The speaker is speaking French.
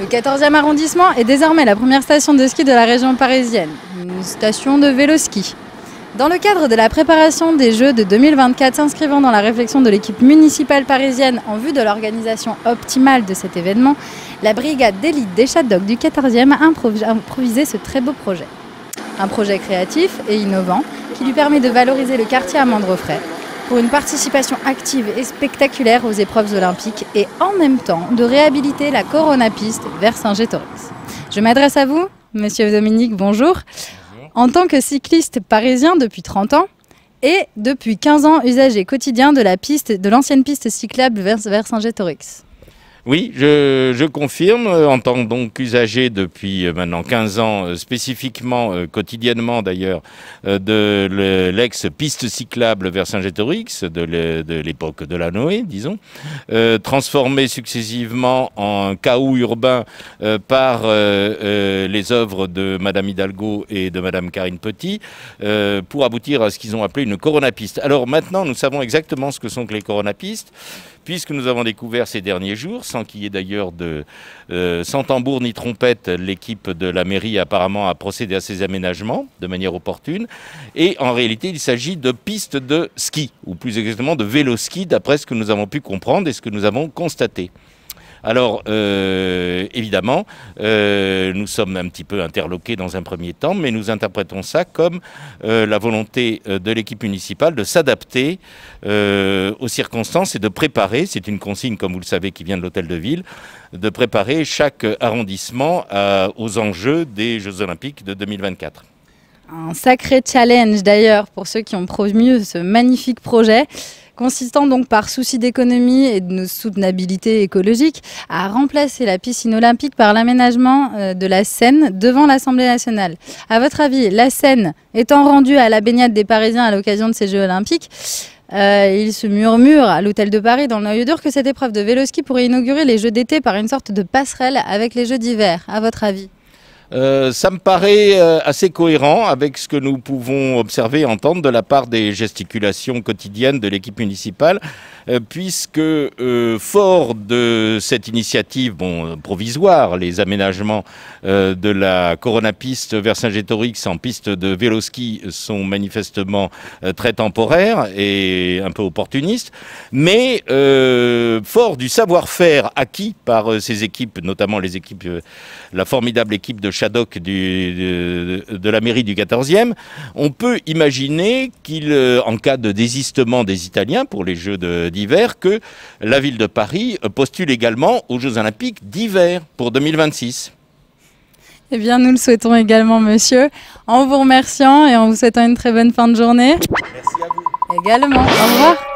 14e arrondissement est désormais la première station de ski de la région parisienne, une station de vélo-ski. Dans le cadre de la préparation des Jeux de 2024, s'inscrivant dans la réflexion de l'équipe municipale parisienne en vue de l'organisation optimale de cet événement, la brigade d'élite des Shadoks du 14e a improvisé ce très beau projet. Un projet créatif et innovant qui lui permet de valoriser le quartier Amande-Refray pour une participation active et spectaculaire aux épreuves olympiques et en même temps de réhabiliter la Corona Piste vers Saint-Gétorix. Je m'adresse à vous, monsieur Dominique, bonjour. En tant que cycliste parisien depuis 30 ans et depuis 15 ans usager quotidien de l'ancienne piste cyclable vers Saint-Gétorix. Oui, je confirme, en tant donc usager depuis maintenant 15 ans, spécifiquement, quotidiennement d'ailleurs, de l'ex-piste cyclable vers Saint-Gétorix, de l'époque de la Noé, disons, transformé successivement en chaos urbain par les œuvres de Madame Hidalgo et de Madame Karine Petit, pour aboutir à ce qu'ils ont appelé une coronapiste. Alors maintenant, nous savons exactement ce que sont que les coronapistes, puisque nous avons découvert ces derniers jours, sans qu'il y ait d'ailleurs sans tambour ni trompette, l'équipe de la mairie apparemment a procédé à ces aménagements de manière opportune. Et en réalité, il s'agit de pistes de ski, ou plus exactement de vélo-ski, d'après ce que nous avons pu comprendre et ce que nous avons constaté. Alors, évidemment, nous sommes un petit peu interloqués dans un premier temps, mais nous interprétons ça comme la volonté de l'équipe municipale de s'adapter aux circonstances et de préparer, c'est une consigne, comme vous le savez, qui vient de l'hôtel de ville, de préparer chaque arrondissement aux enjeux des Jeux Olympiques de 2024. Un sacré challenge d'ailleurs pour ceux qui ont promu ce magnifique projet, consistant donc par souci d'économie et de soutenabilité écologique à remplacer la piscine olympique par l'aménagement de la Seine devant l'Assemblée nationale. À votre avis, la Seine étant rendue à la baignade des Parisiens à l'occasion de ces Jeux olympiques, il se murmure à l'hôtel de Paris dans le noyau dur que cette épreuve de vélo-ski pourrait inaugurer les Jeux d'été par une sorte de passerelle avec les Jeux d'hiver. À votre avis ? Ça me paraît assez cohérent avec ce que nous pouvons observer et entendre de la part des gesticulations quotidiennes de l'équipe municipale, puisque fort de cette initiative provisoire, les aménagements de la Corona-Piste vers Saint-Gétorix en piste de vélo-ski sont manifestement très temporaires et un peu opportunistes, mais fort du savoir-faire acquis par ces équipes, notamment les équipes, la formidable équipe de Shadok de la mairie du 14e, on peut imaginer en cas de désistement des Italiens pour les Jeux d'hiver, que la ville de Paris postule également aux Jeux Olympiques d'hiver pour 2026. Eh bien, nous le souhaitons également, monsieur, en vous remerciant et en vous souhaitant une très bonne fin de journée. Merci à vous. Également. Au revoir.